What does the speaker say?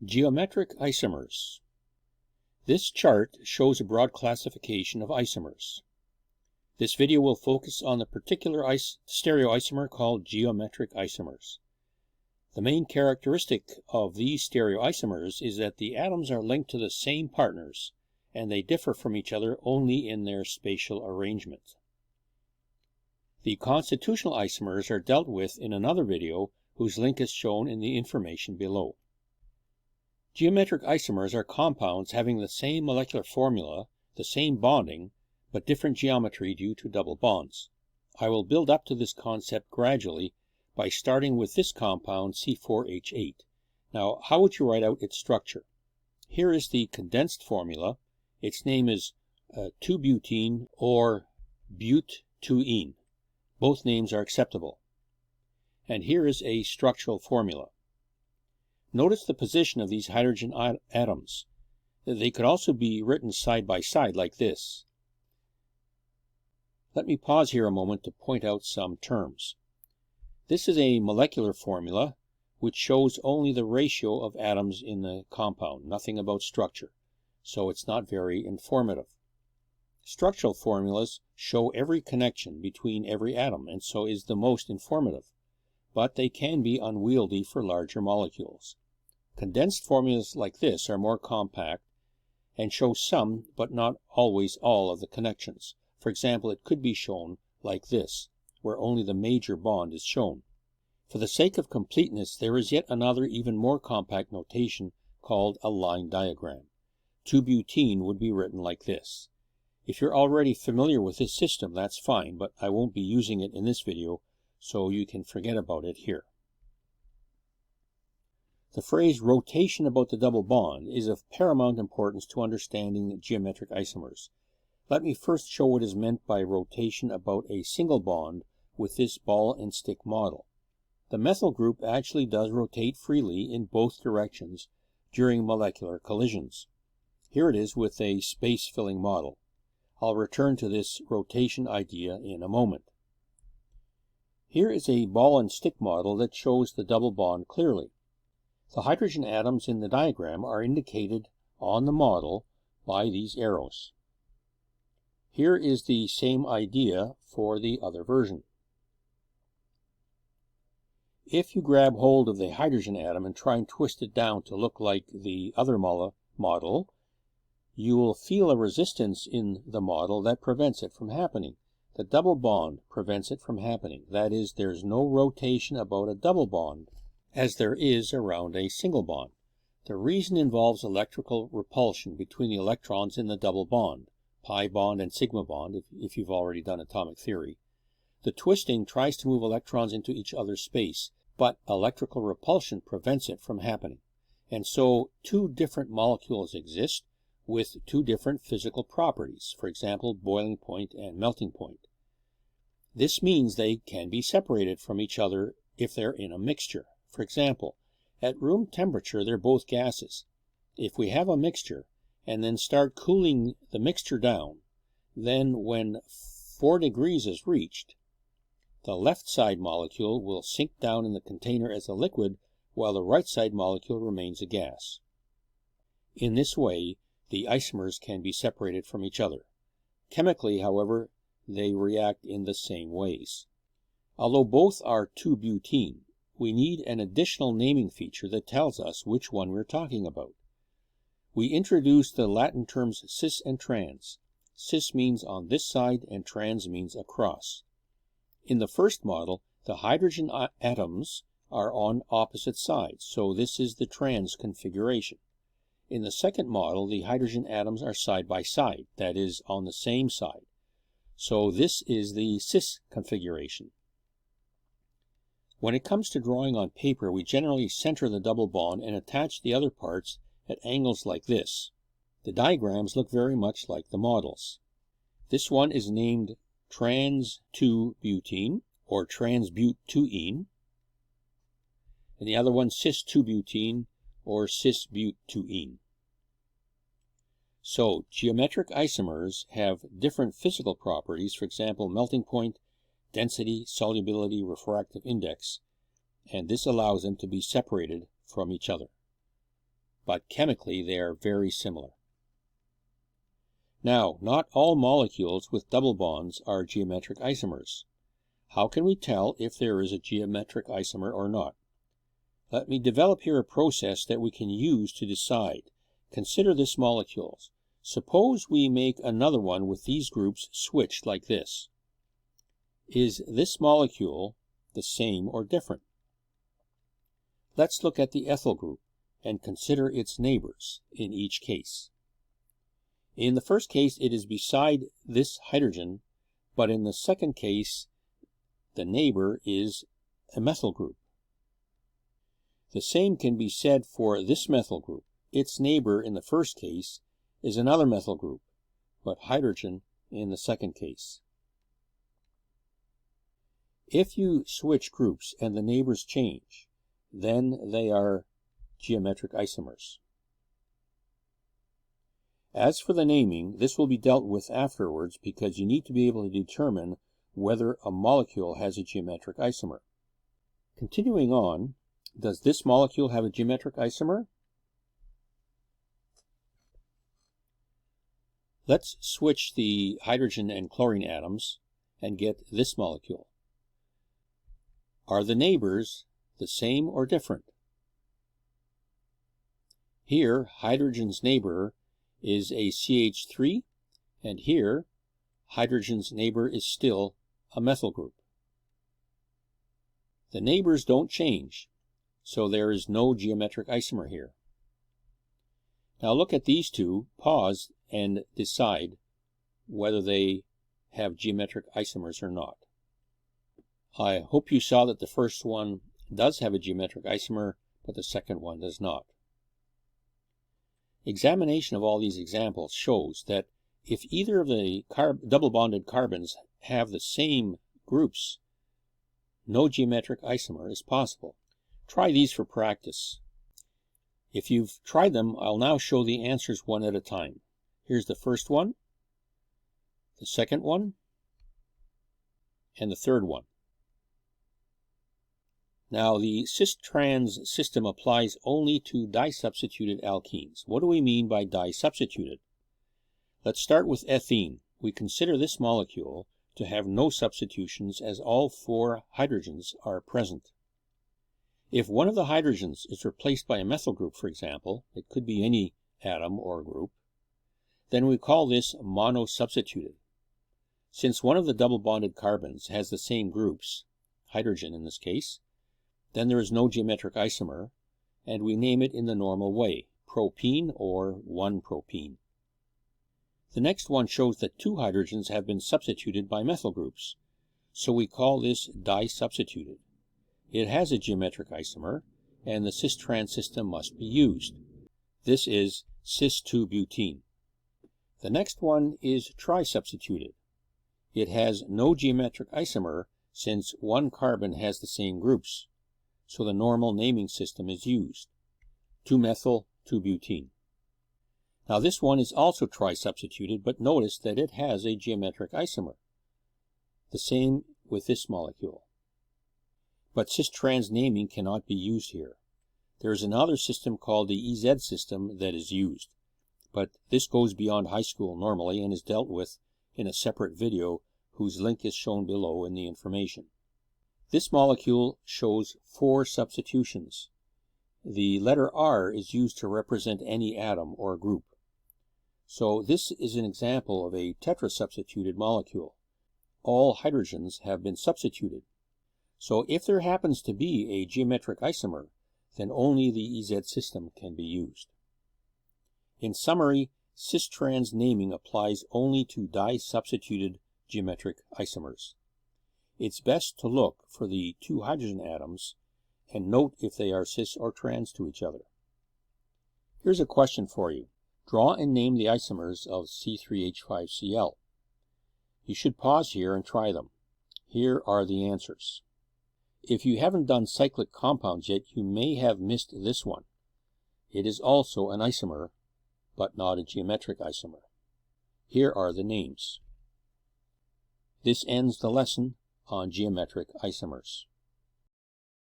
Geometric isomers. This chart shows a broad classification of isomers. This video will focus on the particular stereoisomer called geometric isomers. The main characteristic of these stereoisomers is that the atoms are linked to the same partners, and they differ from each other only in their spatial arrangement. The constitutional isomers are dealt with in another video whose link is shown in the information below. Geometric isomers are compounds having the same molecular formula, the same bonding, but different geometry due to double bonds. I will build up to this concept gradually by starting with this compound C4H8. Now, how would you write out its structure? Here is the condensed formula. Its name is 2-butene or but-2-ene. Both names are acceptable. And here is a structural formula. Notice the position of these hydrogen atoms. They could also be written side by side like this. Let me pause here a moment to point out some terms. This is a molecular formula which shows only the ratio of atoms in the compound, nothing about structure, so it's not very informative. Structural formulas show every connection between every atom and so is the most informative, but they can be unwieldy for larger molecules. Condensed formulas like this are more compact and show some, but not always all, of the connections. For example, it could be shown like this, where only the major bond is shown. For the sake of completeness, there is yet another even more compact notation called a line diagram. 2-butene would be written like this. If you're already familiar with this system, that's fine, but I won't be using it in this video, so you can forget about it here. The phrase rotation about the double bond is of paramount importance to understanding geometric isomers. Let me first show what is meant by rotation about a single bond with this ball and stick model. The methyl group actually does rotate freely in both directions during molecular collisions. Here it is with a space-filling model. I'll return to this rotation idea in a moment. Here is a ball and stick model that shows the double bond clearly. The hydrogen atoms in the diagram are indicated on the model by these arrows. Here is the same idea for the other version. If you grab hold of the hydrogen atom and try and twist it down to look like the other model, you will feel a resistance in the model that prevents it from happening. The double bond prevents it from happening. That is, there's no rotation about a double bond as there is around a single bond. The reason involves electrical repulsion between the electrons in the double bond, pi bond and sigma bond, if you've already done atomic theory. The twisting tries to move electrons into each other's space, but electrical repulsion prevents it from happening. And so two different molecules exist with two different physical properties, for example, boiling point and melting point. This means they can be separated from each other if they're in a mixture. For example, at room temperature, they're both gases. If we have a mixture and then start cooling the mixture down, then when 4 degrees is reached, the left side molecule will sink down in the container as a liquid while the right side molecule remains a gas. In this way, the isomers can be separated from each other. Chemically, however, they react in the same ways. Although both are 2-butene, we need an additional naming feature that tells us which one we're talking about. We introduce the Latin terms cis and trans. Cis means on this side and trans means across. In the first model, the hydrogen atoms are on opposite sides, so this is the trans configuration. In the second model, the hydrogen atoms are side by side, that is, on the same side. So this is the cis configuration. When it comes to drawing on paper, we generally center the double bond and attach the other parts at angles like this. The diagrams look very much like the models. This one is named trans 2-butene or trans-but-2-ene, and the other one cis-2-butene or cis-but-2-ene. So, geometric isomers have different physical properties, for example, melting point, density, solubility, refractive index, and this allows them to be separated from each other. but chemically they are very similar. Now, not all molecules with double bonds are geometric isomers. How can we tell if there is a geometric isomer or not? Let me develop here a process that we can use to decide. Consider this molecule. Suppose we make another one with these groups switched like this. Is this molecule the same or different? Let's look at the ethyl group and consider its neighbors in each case. In the first case, it is beside this hydrogen, but in the second case, the neighbor is a methyl group. The same can be said for this methyl group. Its neighbor in the first case is another methyl group, but hydrogen in the second case. If you switch groups and the neighbors change, then they are geometric isomers. As for the naming, this will be dealt with afterwards because you need to be able to determine whether a molecule has a geometric isomer. Continuing on, does this molecule have a geometric isomer? Let's switch the hydrogen and chlorine atoms and get this molecule. Are the neighbors the same or different? Here, hydrogen's neighbor is a CH3, and here, hydrogen's neighbor is still a methyl group. The neighbors don't change, so there is no geometric isomer here. Now look at these two, pause, and decide whether they have geometric isomers or not. I hope you saw that the first one does have a geometric isomer, but the second one does not. Examination of all these examples shows that if either of the double-bonded carbons have the same groups, no geometric isomer is possible. Try these for practice. If you've tried them, I'll now show the answers one at a time. Here's the first one, the second one, and the third one. Now, the cis-trans system applies only to disubstituted alkenes. What do we mean by disubstituted? Let's start with ethene. We consider this molecule to have no substitutions as all 4 hydrogens are present. If one of the hydrogens is replaced by a methyl group, for example, it could be any atom or group, then we call this monosubstituted. Since one of the double-bonded carbons has the same groups, hydrogen in this case, then there is no geometric isomer, and we name it in the normal way, propene or 1-propene. The next one shows that 2 hydrogens have been substituted by methyl groups, so we call this disubstituted. It has a geometric isomer, and the cis-trans system must be used. This is cis-2-butene. The next one is trisubstituted. It has no geometric isomer since 1 carbon has the same groups, so the normal naming system is used, 2-methyl-2-butene. Now this one is also trisubstituted, but notice that it has a geometric isomer. The same with this molecule. But cis-trans naming cannot be used here. There is another system called the EZ system that is used, but this goes beyond high school normally and is dealt with in a separate video whose link is shown below in the information. This molecule shows 4 substitutions. The letter R is used to represent any atom or group. So this is an example of a tetrasubstituted molecule. All hydrogens have been substituted. So if there happens to be a geometric isomer, then only the EZ system can be used. In summary, cis-trans naming applies only to disubstituted geometric isomers. It's best to look for the 2 hydrogen atoms and note if they are cis or trans to each other. Here's a question for you. Draw and name the isomers of C3H5Cl. You should pause here and try them. Here are the answers. If you haven't done cyclic compounds yet, you may have missed this one. It is also an isomer, but not a geometric isomer. Here are the names. This ends the lesson on geometric isomers.